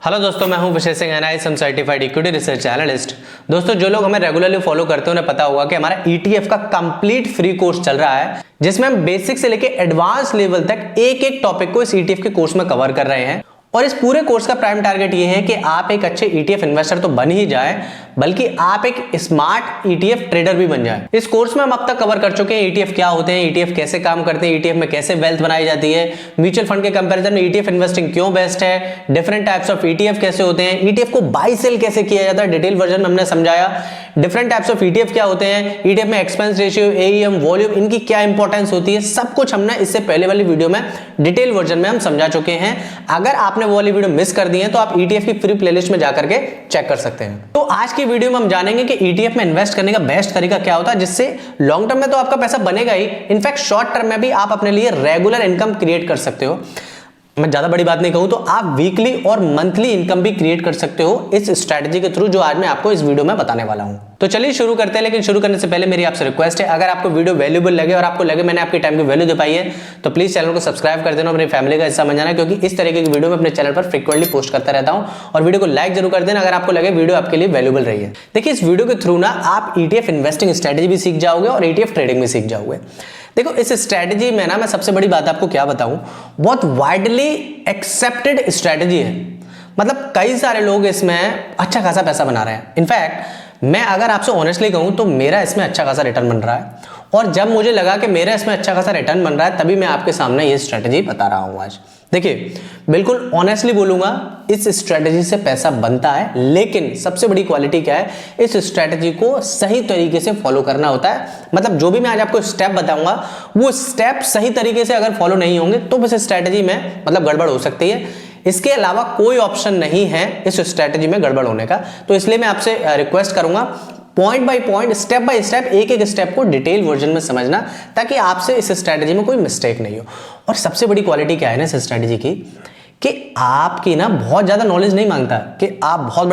Hello दोस्तों, मैं हूं Vishesh Singh NIS certified equity research analyst. दोस्तों, जो लोग हमें रेगुलरली फॉलो करते हैं उन्हें पता होगा कि हमारा ईटीएफ का कंप्लीट फ्री कोर्स चल रहा है, जिसमें हम बेसिक से लेके एडवांस लेवल तक एक एक टॉपिक को इस ईटीएफ के कोर्स में कवर कर रहे हैं। और इस पूरे कोर्स का प्राइम टारगेट ये है कि आप एक अच्छे ईटीएफ इन्वेस्टर तो बन ही जाए, बल्कि आप एक स्मार्ट ईटीएफ ट्रेडर भी बन जाए। इस कोर्स में हम अब तक कवर कर चुके हैं ईटीएफ क्या होते हैं, ईटीएफ कैसे काम करते हैं, ईटीएफ में कैसे वेल्थ बनाई जाती है, म्यूचुअल फंड के कंपैरिजन में ईटीएफ इन्वेस्टिंग क्यों बेस्ट है, डिफरेंट टाइप्स ऑफ ईटीएफ कैसे होते हैं, ईटीएफ को बाय सेल कैसे किया जाता है, डिटेल वर्जन में हमने समझाया। डिफरेंट टाइप्स ऑफ ईटीएफ क्या होते हैं, ईटीएफ में एक्सपेंस रेशियो, एईएम, वॉल्यूम, इनकी क्या इंपॉर्टेंस होती है, सब कुछ हमने इससे पहले वाली वीडियो में डिटेल वर्जन में हम समझा चुके हैं। अगर आपने वो वाली वीडियो मिस कर दी है तो आप ईटीएफ की फ्री प्लेलिस्ट में जाकर के चेक कर सकते हैं। तो आज की वीडियो में हम जानेंगे कि ईटीएफ में इन्वेस्ट करने का बेस्ट तरीका क्या होता है, जिससे लॉन्ग टर्म में तो आपका पैसा बनेगा ही, इनफैक्ट शॉर्ट टर्म में भी आप अपने लिए रेगुलर इनकम क्रिएट कर सकते हो। मैं ज्यादा बड़ी बात नहीं कहूं तो आप वीकली और मंथली इनकम भी क्रिएट कर सकते हो इस स्ट्रेटजी के थ्रू, जो आज मैं आपको इस वीडियो में बताने वाला हूं। तो चलिए शुरू करते हैं, लेकिन शुरू करने से पहले मेरी आपसे रिक्वेस्ट है, अगर आपको वीडियो वैल्यूएबल लगे और आपको लगे मैंने आपके टाइम की वैल्यू दे पाई है, तो प्लीज चैनल को सब्सक्राइब कर देना, अपनी फैमिली का हिस्सा बन जाना, क्योंकि इस तरीके की वीडियो मैं अपने चैनल पर फ्रीक्वेंटली पोस्ट करता रहता हूं। और वीडियो को लाइक जरूर कर देना अगर आपको लगे वीडियो आपके लिए वैल्यूएबल रही है। देखिए, इस वीडियो के थ्रू ना आप ईटीएफ इन्वेस्टिंग स्ट्रेटजी भी सीख जाओगे और ईटीएफ ट्रेडिंग भी सीख जाओगे। देखो, इस स्ट्रेटजी में ना मैं सबसे बड़ी बात आपको क्या बताऊं, बहुत वाइडली एक्सेप्टेड स्ट्रेटजी है। मतलब कई सारे लोग इसमें अच्छा खासा पैसा बना रहे हैं। इनफैक्ट मैं अगर आपसे ऑनेस्टली कहूं तो मेरा इसमें अच्छा खासा रिटर्न बन रहा है, और जब मुझे लगा कि मेरा इसमें अच्छा खासा रिटर्न बन रहा है तभी मैं आपके सामने ये स्ट्रेटजी बता रहा हूं आज। देखिए, बिल्कुल ऑनेस्टली बोलूंगा, इस स्ट्रेटजी से पैसा बनता है, लेकिन सबसे बड़ी क्वालिटी क्या है, इस स्ट्रेटजी को सही तरीके से फॉलो करना होता है। मतलब जो भी मैं आज आपको स्टेप बताऊंगा, वो स्टेप सही तरीके से अगर फॉलो नहीं होंगे तो इस स्ट्रेटजी में मतलब गड़बड़ हो सकती है। इसके अलावा कोई ऑप्शन नहीं है इस स्ट्रेटजी में गड़बड़ होने का। तो इसलिए मैं आपसे रिक्वेस्ट करूंगा, point by point, step by step, एक एक स्टेप को डिटेल वर्जन में समझना, ताकि आपसे इस स्ट्रेटजी में कोई मिस्टेक नहीं हो। और सबसे बड़ी क्वालिटी क्या है ना इस स्ट्रेटजी की, कि आपकी ना बहुत ज्यादा नॉलेज नहीं मांगता कि आप बहुत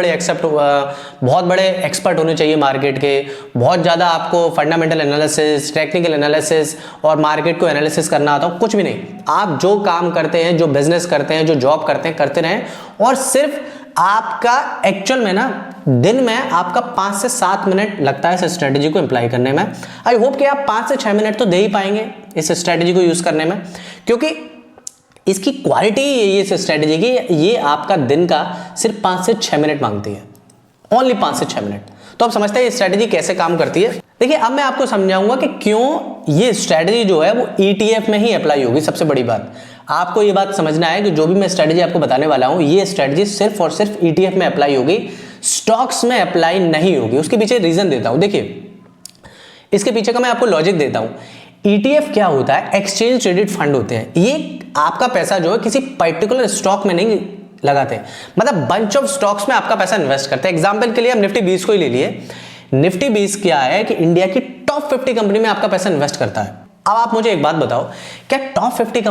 बड़े एक्सपर्ट होने चाहिए मार्केट के, बहुत ज्यादा आपको फंडामेंटल एनालिसिस, टेक्निकल एनालिसिस और मार्केट को एनालिसिस करना आता हो, कुछ भी नहीं। आप जो काम करते हैं, जो बिजनेस करते हैं, जो जॉब करते हैं, करते रहें। और सिर्फ आपका एक्चुअल में ना दिन में आपका 5 से 7 मिनट लगता है इस स्ट्रेटजी को अप्लाई करने में। आई होप कि आप 5 से 6 मिनट तो दे ही पाएंगे इस स्ट्रेटजी को यूज करने में, क्योंकि इसकी क्वालिटी यही है इस स्ट्रेटजी की, ये आपका दिन का सिर्फ 5 से 6 मिनट मांगती है, ओनली 5 से 6 मिनट। तो आप समझते हैं ये स्ट्रेटजी कैसे काम करती है। देखिए, अब मैं आपको समझाऊंगा कि क्यों ये स्ट्रेटजी जो है वो ईटीएफ में ही अप्लाई होगी। सबसे बड़ी बात आपको ये बात समझना है कि जो भी मैं स्ट्रेटजी आपको बताने वाला हूं, ये स्ट्रेटजी सिर्फ और सिर्फ ईटीएफ में अप्लाई होगी, स्टॉक्स में अप्लाई नहीं होगी। उसके पीछे रीजन देता हूं। देखिए, इसके पीछे का मैं आपको लॉजिक देता हूं। ईटीएफ क्या होता है, एक्सचेंज ट्रेडेड फंड होते हैं। ये आपका पैसा जो है किसी पर्टिकुलर स्टॉक में नहीं लगाते, मतलब बंच ऑफ स्टॉक्स में आपका पैसा इन्वेस्ट करते हैं। एग्जांपल के लिए हम निफ्टी 20 को ही ले लिए। निफ्टी 20 क्या है कि इंडिया की टॉप 50 कंपनी में आपका पैसा इन्वेस्ट करता है। अब आप मुझे एक बात बताओ, क्या टॉप 50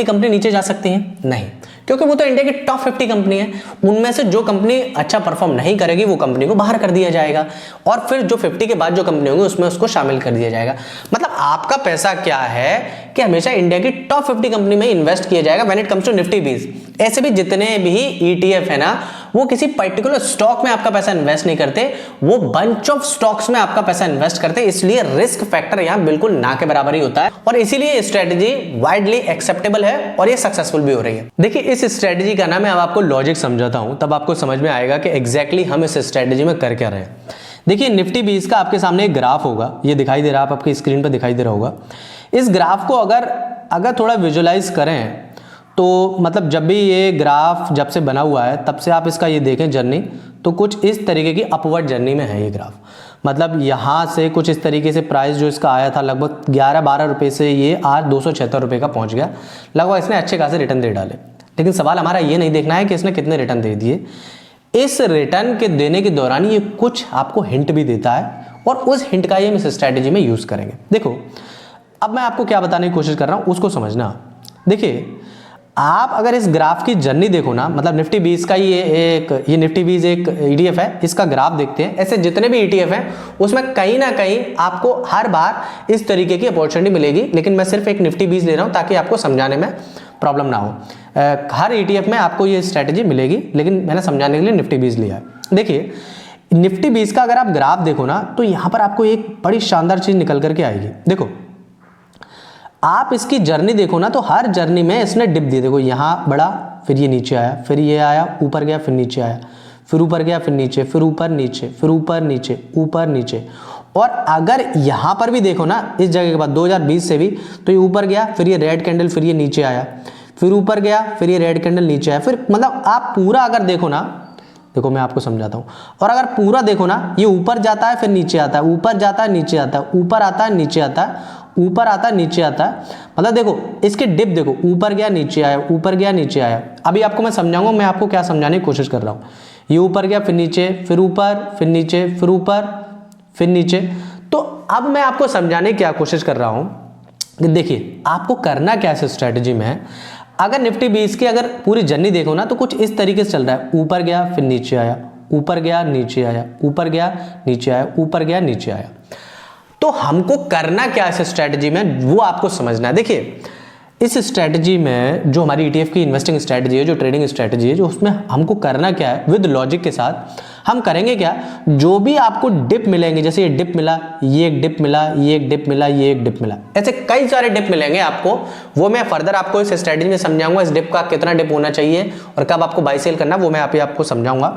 कंपनी नीचे जा सकती हैं? नहीं, क्योंकि वो तो इंडिया की टॉप 50 कंपनी है। उनमें से जो कंपनी अच्छा परफॉर्म नहीं करेगी वो कंपनी को बाहर कर दिया जाएगा, और फिर जो 50 के बाद जो कंपनी होगी उसमें उसको शामिल कर दिया जाएगा। मतलब आपका पैसा क्या है कि हमेशा इंडिया की टॉप 50 कंपनी में इन्वेस्ट किया जाएगा when it comes to Nifty 20। ऐसे भी जितने भी ईटीएफ है ना, वो किसी पर्टिकुलर स्टॉक में आपका पैसा इन्वेस्ट नहीं करते, वो बंच ऑफ स्टॉक्स में आपका पैसा इन्वेस्ट करते हैं। इसलिए रिस्क फैक्टर यहां बिल्कुल ना के बराबर ही होता है, और इसीलिए स्ट्रेटजी वाइडली एक्सेप्टेबल है और ये सक्सेसफुल भी हो रही है। देखिए, इस स्ट्रेटजी का ना मैं अब आपको लॉजिक समझाता हूं, तब आपको समझ में आएगा कि एग्जैक्टली हम इस स्ट्रेटजी में कर क्या रहे हैं। देखिए, निफ्टी 20 का आपके सामने एक ग्राफ होगा, ये दिखाई दे रहा है, आपकी स्क्रीन पर दिखाई दे रहा होगा। इस ग्राफ को अगर थोड़ा विजुअलाइज करें तो मतलब जब भी ये ग्राफ जब से बना हुआ है तब से आप इसका ये देखें जर्नी, तो कुछ इस तरीके की अपवर्ड जर्नी में है ये ग्राफ। मतलब यहाँ से कुछ इस तरीके से प्राइस जो इसका आया था लगभग 11-12 रुपये से ये आज 276 रुपये का पहुँच गया। लगभग इसने अच्छे खासे रिटर्न दे डाले, लेकिन सवाल हमारा ये नहीं देखना है कि इसने कितने रिटर्न दे दिए। इस रिटर्न के देने के दौरान ये कुछ आपको हिंट भी देता है, और उस हिंट का ये हम इस स्ट्रैटेजी में यूज़ करेंगे। देखो, अब मैं आपको क्या बताने की कोशिश कर रहा हूँ उसको समझना। देखिए, आप अगर इस ग्राफ की जर्नी देखो ना, मतलब निफ्टी 20 का ये निफ्टी 20 एक ईटीएफ है, इसका ग्राफ देखते हैं। ऐसे जितने भी ईटीएफ हैं उसमें कहीं ना कहीं आपको हर बार इस तरीके की अपॉर्चुनिटी मिलेगी, लेकिन मैं सिर्फ एक निफ्टी 20 ले रहा हूं ताकि आपको समझाने में प्रॉब्लम ना हो। हर ETF में आपको ये स्ट्रैटेजी मिलेगी, लेकिन मैंने समझाने के लिए निफ्टी 20 लिया है। देखिए निफ्टी 20 का अगर आप ग्राफ देखो ना तो यहां पर आपको एक बड़ी शानदार चीज निकल करके आएगी। देखो आप इसकी जर्नी देखो ना तो हर जर्नी में इसने डिप दी। देखो यहां बढ़ा, फिर ये नीचे आया, फिर ये आया ऊपर गया, फिर नीचे आया, फिर ऊपर गया, फिर नीचे, फिर ऊपर नीचे, फिर ऊपर नीचे, ऊपर नीचे। और अगर यहां पर भी देखो ना इस जगह के बाद 2020 से भी, तो ये ऊपर गया, फिर ये रेड कैंडल, फिर ये नीचे आया, फिर ऊपर गया, फिर ये रेड कैंडल नीचे आया, फिर मतलब आप पूरा अगर देखो ना, देखो मैं आपको समझाता हूं, और अगर पूरा देखो ना ये ऊपर जाता है फिर नीचे आता है, ऊपर जाता है नीचे आता है, ऊपर आता है नीचे आता है, ऊपर आता है नीचे आता है। मतलब देखो इसके डिप देखो, ऊपर गया नीचे आया, ऊपर गया नीचे आया। अभी आपको मैं समझाऊंगा, मैं आपको क्या समझाने की कोशिश कर रहा हूं। ये ऊपर गया, फिर नीचे, फिर ऊपर, फिर नीचे, फिर ऊपर, फिर नीचे। तो अब मैं आपको समझाने की क्या कोशिश कर रहा हूं कि देखिए आपको करना क्या है इस स्ट्रेटजी में। अगर निफ्टी 20 की अगर पूरी जर्नी देखो ना तो कुछ इस तरीके से चल रहा है, ऊपर गया फिर नीचे आया, ऊपर गया नीचे आया, ऊपर गया नीचे आया, ऊपर गया नीचे आया। तो हमको करना क्या है इस स्ट्रेटजी में, वो आपको समझना है। देखिए इस स्ट्रेटजी में जो हमारी ETF की इन्वेस्टिंग स्ट्रेटजी है, जो ट्रेडिंग स्ट्रेटजी है, जो उसमें हमको करना क्या है विद लॉजिक के साथ हम करेंगे क्या, जो भी आपको डिप मिलेंगे, जैसे ये डिप मिला, ये एक डिप मिला, ये एक डिप मिला, ये एक डिप मिला, ऐसे कई सारे डिप मिलेंगे आपको, वो मैं फर्दर आपको इस स्ट्रेटजी में समझाऊंगा। इस डिप का कितना डिप होना चाहिए और कब आपको बाय सेल करना, वो मैं आपको समझाऊंगा।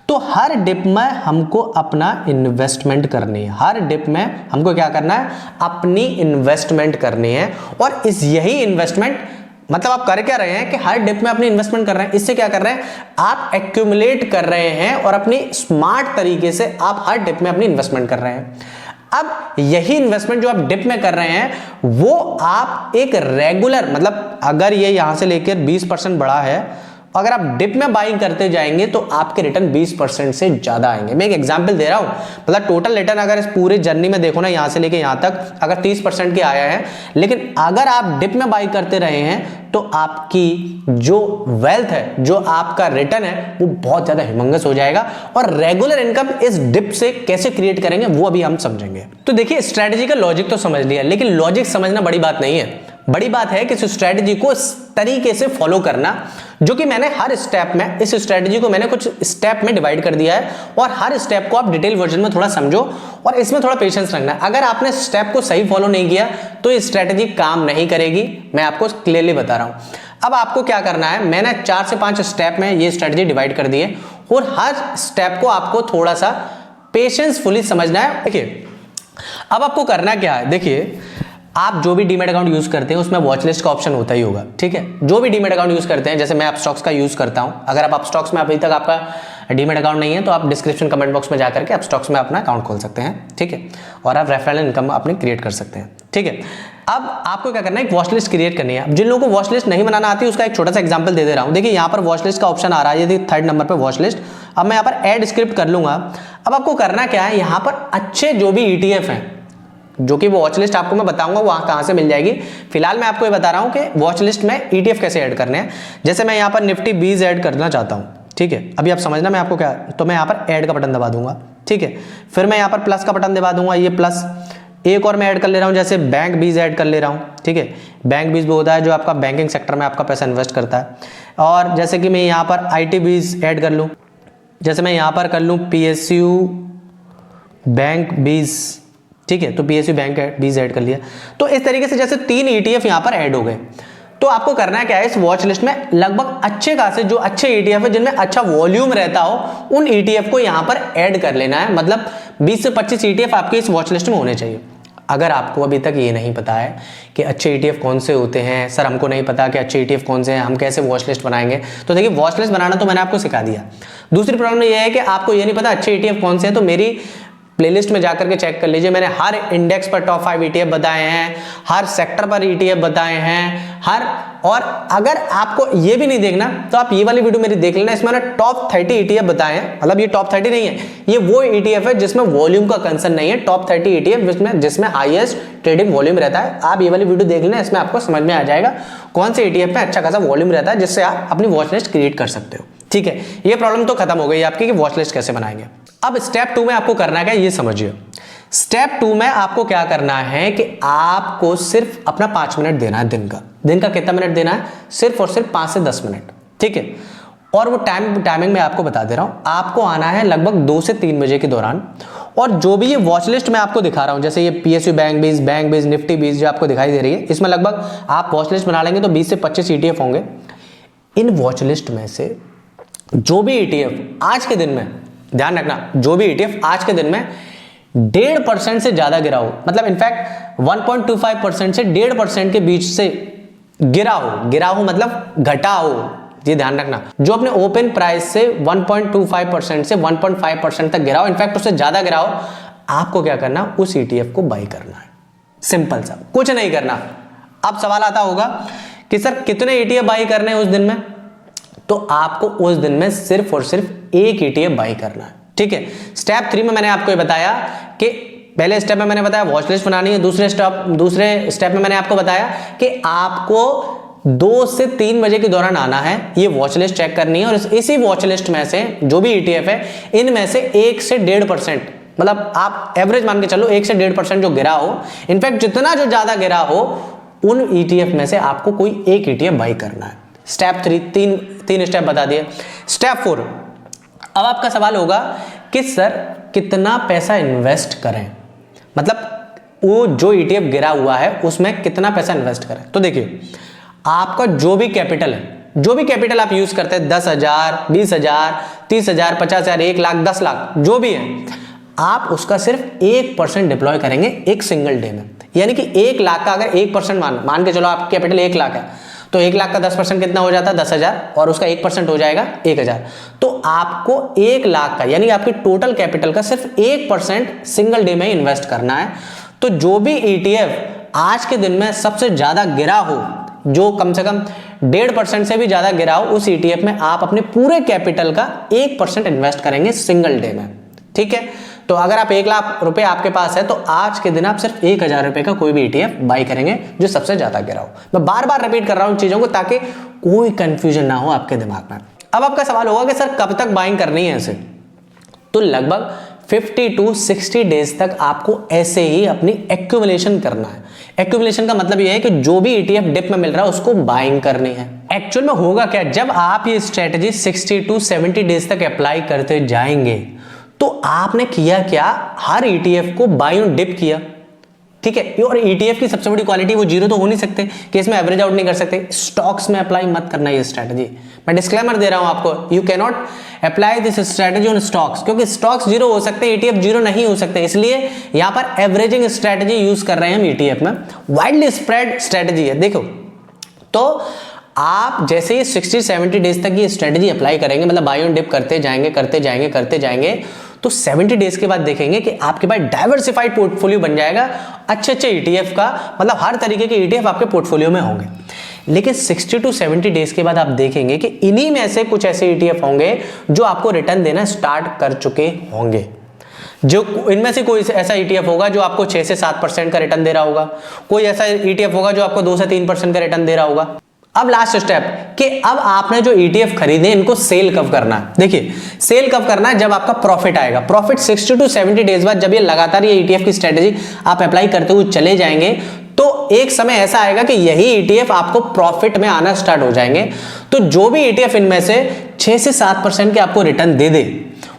तो हर डिप में हमको अपना इन्वेस्टमेंट करनी है, हर डिप में हमको क्या करना है, अपनी इन्वेस्टमेंट करनी है। और इस यही इन्वेस्टमेंट मतलब आप कर क्या रहे हैं कि हर डिप में अपनी इन्वेस्टमेंट कर रहे हैं। इससे क्या कर रहे हैं, आप एक्यूमुलेट कर रहे हैं और अपनी स्मार्ट तरीके से आप हर डिप में अपनी इन्वेस्टमेंट कर रहे हैं। अब यही इन्वेस्टमेंट जो आप डिप में कर रहे हैं वो आप एक रेगुलर, मतलब अगर ये यहां से लेकर 20% बढ़ा है, अगर आप डिप में बाइंग करते जाएंगे तो आपके रिटर्न 20% से ज्यादा आएंगे। मैं एक एग्जांपल दे रहा हूं, मतलब टोटल रिटर्न अगर इस पूरे जर्नी में देखो ना, यहां से लेके यहां तक अगर 30% के आया है, लेकिन अगर आप डिप में बाई करते रहे हैं तो आपकी जो वेल्थ है, जो आपका रिटर्न है, वो बहुत ज्यादा हिमंगस हो जाएगा। और रेगुलर इनकम इस डिप से कैसे क्रिएट करेंगे वो अभी हम समझेंगे। तो देखिए स्ट्रेटजी का लॉजिक तो समझ लिया, लेकिन लॉजिक समझना बड़ी बात नहीं है। बड़ी बात है कि इस स्ट्रेटजी को इस तरीके से फॉलो करना, जो कि मैंने हर स्टेप में, इस स्ट्रेटजी को मैंने कुछ स्टेप में डिवाइड कर दिया है, और हर स्टेप को आप डिटेल वर्जन में थोड़ा समझो और इसमें थोड़ा पेशेंस रखना है। अगर आपने स्टेप को सही फॉलो नहीं किया तो ये स्ट्रेटजी काम नहीं करेगी, मैं आपको क्लियरली बता रहा हूं। अब आपको क्या करना है, मैंने 4 से 5 स्टेप में ये स्ट्रेटजी डिवाइड कर दी है, और हर स्टेप को आपको थोड़ा सा पेशेंसफुली समझना है। देखिए अब आपको करना क्या है, देखिए आप जो भी डीमैट अकाउंट यूज करते हैं उसमें वॉच लिस्ट का ऑप्शन होता ही होगा, ठीक है। जो भी डीमैट अकाउंट यूज करते हैं, जैसे मैं अपस्टॉक्स का यूज करता हूं, अगर आप अपस्टॉक्स में अभी तक आपका डीमैट अकाउंट नहीं है तो आप डिस्क्रिप्शन कमेंट बॉक्स में जाकर के अपस्टॉक्स में अपना अकाउंट खोल सकते हैं, ठीक है, और आप रेफरल इनकम अपनी क्रिएट कर सकते हैं, ठीक है। अब आपको क्या करना है, एक वॉच लिस्ट क्रिएट करनी है। अब जिन लोगों को वॉच लिस्ट नहीं बनाना आती है उसका एक छोटा सा एग्जांपल दे रहा हूं। देखिए यहाँ पर वॉच लिस्ट का ऑप्शन आ रहा है, ये 3rd नंबर पर वॉच लिस्ट। अब मैं यहाँ पर ऐड स्क्रिप्ट कर लूंगा। अब आपको करना क्या है, यहाँ पर अच्छे जो भी ETF हैं, जो कि वो वॉच लिस्ट आपको मैं बताऊंगा वहां कहां से मिल जाएगी। फिलहाल मैं आपको ये बता रहा हूं कि वॉच लिस्ट में ETF कैसे ऐड करने हैं। जैसे मैं यहां पर निफ्टी 20 ऐड करना चाहता हूं, ठीक है। अभी आप समझना मैं आपको क्या, तो मैं यहां पर ऐड का बटन दबा दूंगा, ठीक है। फिर मैं यहां पर प्लस का बटन दबा दूंगा, ये प्लस। एक और मैं ऐड कर ले रहा हूं, जैसे बैंक 20 ऐड कर ले रहा हूं, ठीक है। बैंक 20 वो होता है जो आपका बैंकिंग सेक्टर में आपका पैसा इन्वेस्ट करता है। और जैसे कि मैं यहाँ पर IT 20 ऐड कर लूँ, जैसे मैं यहाँ पर कर लूँ PSU बैंक 20, ठीक है। तो PSU बैंक 20 ऐड कर लिया। तो इस तरीके से जैसे 3 ETF यहाँ पर ऐड हो गए। तो आपको करना क्या है, इस वॉच लिस्ट में लगभग अच्छे खासे जो अच्छे ETF है जिनमें अच्छा वॉल्यूम रहता हो, उन ETF को यहाँ पर ऐड कर लेना है। मतलब 20 से 25 ETF आपके इस वॉच लिस्ट में होने चाहिए। अगर आपको अभी तक ये नहीं पता है कि अच्छे ETF कौन से होते हैं, सर हमको नहीं पता कि अच्छे ETF कौन से हैं, हम कैसे वॉच लिस्ट बनाएंगे, तो देखिए वॉच लिस्ट बनाना तो मैंने आपको सिखा दिया। दूसरी प्रॉब्लम ये है कि आपको ये नहीं पता अच्छे ETF कौन से हैं, तो मेरी प्लेलिस्ट में जाकर के चेक कर लीजिए। मैंने हर इंडेक्स पर टॉप 5 ETF बताए हैं, हर सेक्टर पर ETF बताए हैं, और अगर आपको ये भी नहीं देखना तो आप ये वाली वीडियो मेरी देख लेना। इसमें मैंने टॉप 30 ETF बताए हैं। मतलब ये टॉप 30 नहीं है, ये वो ETF है जिसमें वॉल्यूम का कंसर्न नहीं है। टॉप 30 ETF जिसमें हाईएस्ट ट्रेडिंग वॉल्यूम रहता है। आप ये वाली वीडियो देख लेना, इसमें आपको समझ में आ जाएगा कौन से ETF में अच्छा खासा वॉल्यूम रहता है, जिससे आप अपनी वॉच लिस्ट क्रिएट कर सकते हो, ठीक है। ये प्रॉब्लम तो खत्म हो गई आपकी कि वॉच लिस्ट कैसे बनाएंगे। अब स्टेप 2 में आपको करना है क्या, ये समझिए। स्टेप 2 में आपको क्या करना है कि आपको सिर्फ अपना 5 मिनट देना है दिन का। दिन का कितना मिनट देना है, सिर्फ और सिर्फ 5 से 10 मिनट, ठीक है। और वो टाइमिंग मैं आपको बता दे रहा हूँ, आपको आना है लगभग 2 से 3 बजे के दौरान। और जो भी ये वॉच लिस्ट मैं आपको दिखा रहा हूँ, जैसे ये PSU बैंक बीज निफ्टी 20 जो आपको दिखाई दे रही है, इसमें लगभग आप वॉच लिस्ट बना लेंगे तो 20 से 25 ETF होंगे। इन वॉच लिस्ट में से जो भी ETF आज के दिन में, ध्यान रखना, जो भी ETF आज के दिन में 1.5% से ज्यादा गिरा हो, मतलब इनफैक्ट 1.25% से 1.5% के बीच से गिरा हो मतलब घटा हो, ये ध्यान रखना, जो अपने ओपन प्राइस से 1.25% से 1.5% तक गिरा हो, इनफैक्ट उससे ज्यादा गिरा हो, आपको क्या करना, उस ETF को बाई करना है। सिंपल सा, कुछ नहीं करना। अब सवाल आता होगा कि सर कितने ETF बाई करने हैं उस दिन में, तो आपको उस दिन में सिर्फ और सिर्फ एक ETF बाई करना है, ठीक है। स्टेप 3 में मैंने आपको ये बताया कि पहले स्टेप में मैंने बताया वॉच लिस्ट बनानी है, दूसरे स्टेप में मैंने आपको बताया कि आपको 2 से 3 बजे के दौरान आना है, ये वॉच लिस्ट चेक करनी है, और इसी वॉच लिस्ट में से जो भी ETF है, इनमें से 1 से 1.5%, मतलब आप एवरेज मान के चलो 1 से 1.5% जो गिरा हो, इनफैक्ट जितना जो ज्यादा गिरा हो, उन ETF में से आपको कोई एक ETF बाई करना है। स्टेप 3, तीन स्टेप बता दिए। स्टेप 4, अब आपका सवाल होगा कि सर कितना पैसा इन्वेस्ट करें, मतलब वो जो ETF गिरा हुआ है उसमें कितना पैसा इन्वेस्ट करें। तो देखिए, आपका जो भी कैपिटल है, जो भी कैपिटल आप यूज करते हैं, 10,000, 20,000, 30,000, 50,000, 1 लाख, 10 लाख, जो भी है, आप उसका सिर्फ 1% डिप्लॉय करेंगे एक सिंगल डे में। यानी कि 1 लाख का अगर 1% मान के चलो, आपका कैपिटल 1 लाख है, तो 1 लाख का 10% कितना हो जाता है, 10,000, और उसका 1% हो जाएगा 1,000। तो आपको 1 लाख का, यानी आपकी टोटल कैपिटल का सिर्फ 1% सिंगल डे में इन्वेस्ट करना है। तो जो भी ETF आज के दिन में सबसे ज्यादा गिरा हो, जो कम से कम 1.5% से भी ज्यादा गिरा हो, उस ETF में आप अपने पूरे कैपिटल का 1% इन्वेस्ट करेंगे सिंगल डे में, ठीक है। तो अगर आप 1 लाख रुपए आपके पास है, तो आज के दिन आप सिर्फ 1,000 रुपए का कोई भी ETF बाई करेंगे जो सबसे ज्यादा गिरा हो। मैं बार बार रिपीट कर रहा हूं चीजों को ताकि कोई कंफ्यूजन ना हो आपके दिमाग में। अब आपका सवाल होगा कि सर कब तक बाइंग करनी है इसे, तो लगभग 50 to 60 डेज तक आपको ऐसे ही अपनी एक्यूमुलेशन करना है। एक्यूमुलेशन का मतलब यह है कि जो भी ETF डिप में मिल रहा है उसको बाइंग करनी है। एक्चुअल में होगा क्या, जब आप ये स्ट्रेटजी 60 to 70 डेज तक अप्लाई करते जाएंगे, तो आपने किया क्या, हर ETF को बाई ऑन डिप किया, ठीक है। और ETF की सबसे बड़ी क्वालिटी, वो जीरो तो हो नहीं सकते कि इसमें एवरेज आउट नहीं कर सकते। स्टॉक्स में अप्लाई मत करना ये स्ट्रेटजी, मैं डिस्क्लेमर दे रहा हूं आपको, you can not apply this strategy on stocks, क्योंकि स्टॉक्स जीरो हो सकते हैं, ETF जीरो नहीं हो सकते। इसलिए यहां पर एवरेजिंग स्ट्रेटजी यूज कर रहे हैं हम ETF में। वाइडली स्प्रेड स्ट्रेटजी है। देखो, तो आप जैसे ही 60-70 डेज तक ये स्ट्रेटजी अप्लाई करेंगे, मतलब बाई ऑन डिप करते जाएंगे, तो 70 डेज के बाद देखेंगे कि आपके पास डाइवर्सिफाइड पोर्टफोलियो बन जाएगा, अच्छे ETF का, मतलब हर तरीके के ETF आपके पोर्टफोलियो में होंगे। लेकिन 60 to 70 डेज के बाद आप देखेंगे कि इन्हीं में से कुछ ऐसे ETF होंगे जो आपको रिटर्न देना स्टार्ट कर चुके होंगे। जो इनमें से कोई ऐसा ETF होगा जो आपको 6 से 7% का रिटर्न दे रहा होगा, कोई ऐसा ETF होगा जो आपको 2 से 3% का रिटर्न दे रहा होगा। अब लास्ट स्टेप कि अब आपने जो ETF खरीदे इनको सेल कब करना है। देखिए, सेल कब करना है, जब आपका प्रॉफिट आएगा। प्रॉफिट 60 to 70 डेज बाद, जब ये लगातार ये ETF की स्ट्रेटजी आप अप्लाई करते हुए चले जाएंगे, तो एक समय ऐसा आएगा कि यही ETF आपको प्रॉफिट में आना स्टार्ट हो जाएंगे। तो जो भी ETF इनमें से 6 से 7% के आपको रिटर्न दे दे,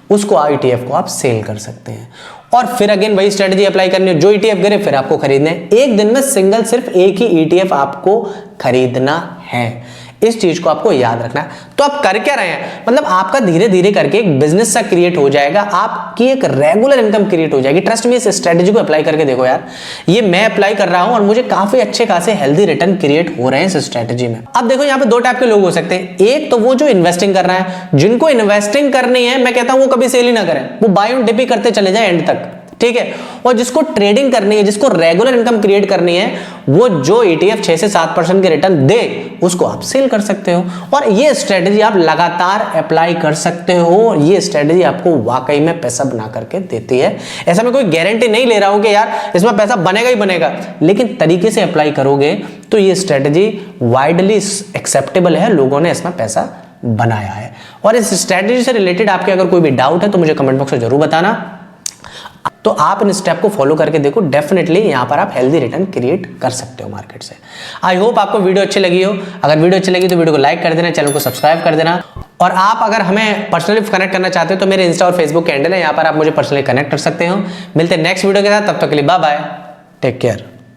उसको ETF को आप सेल कर सकते हैं। और फिर अगेन वही स्ट्रेटजी अप्लाई करनी है, जो ETF गिरे फिर आपको खरीदना है। एक दिन में सिंगल सिर्फ एक ही ETF आपको खरीदना है। इस चीज को आपको याद रखना है। तो आप कर क्या रहे हैं, मतलब आपका धीरे धीरे करके एक बिजनेस सा क्रिएट हो जाएगा, आपकी एक रेगुलर इनकम क्रिएट हो जाएगी। ट्रस्ट मी, इस स्ट्रेटजी को अप्लाई करके देखो यार, ये मैं अप्लाई कर रहा हूं और मुझे काफी अच्छे खासे हेल्दी रिटर्न क्रिएट हो रहे हैं इस स्ट्रेटजी में। अब देखो, यहाँ पे 2 टाइप के लोग हो सकते हैं। एक तो वो जो इन्वेस्टिंग कर रहा है, जिनको इन्वेस्टिंग करनी है, मैं कहता हूं वो कभी सेल ही ना करें, वो बाय ऑन डिप ही करते चले जाए एंड तक, ठीक है। और जिसको ट्रेडिंग करनी है, जिसको रेगुलर इनकम क्रिएट करनी है, वो जो ETF 6 से 7% के रिटर्न दे, उसको आप सेल कर सकते हो। और ये स्ट्रेटजी आप लगातार अप्लाई कर सकते हो। ये स्ट्रेटजी आपको वाकई में पैसा बना करके देती है। ऐसा मैं कोई गारंटी नहीं ले रहा हूं कि यार इसमें पैसा बनेगा ही बनेगा, लेकिन तरीके से अप्लाई करोगे तो ये स्ट्रेटजी वाइडली एक्सेप्टेबल है, लोगों ने इसमें पैसा बनाया है। और इस स्ट्रेटजी से रिलेटेड आपके अगर कोई भी डाउट है तो मुझे कमेंट बॉक्स में जरूर बताना। तो आप इन स्टेप को फॉलो करके देखो, डेफिनेटली यहाँ पर आप हेल्दी रिटर्न क्रिएट कर सकते हो मार्केट से। आई होप आपको वीडियो अच्छी लगी हो। अगर वीडियो अच्छी लगी तो वीडियो को लाइक कर देना, चैनल को सब्सक्राइब कर देना। और आप अगर हमें पर्सनली कनेक्ट करना चाहते हो तो मेरे इंस्टा और फेसबुक के हैंडल है, यहाँ पर आप मुझे पर्सनली कनेक्ट कर सकते हो। मिलते हैं नेक्स्ट वीडियो के साथ, तब तक के लिए बाय बाय, टेक केयर।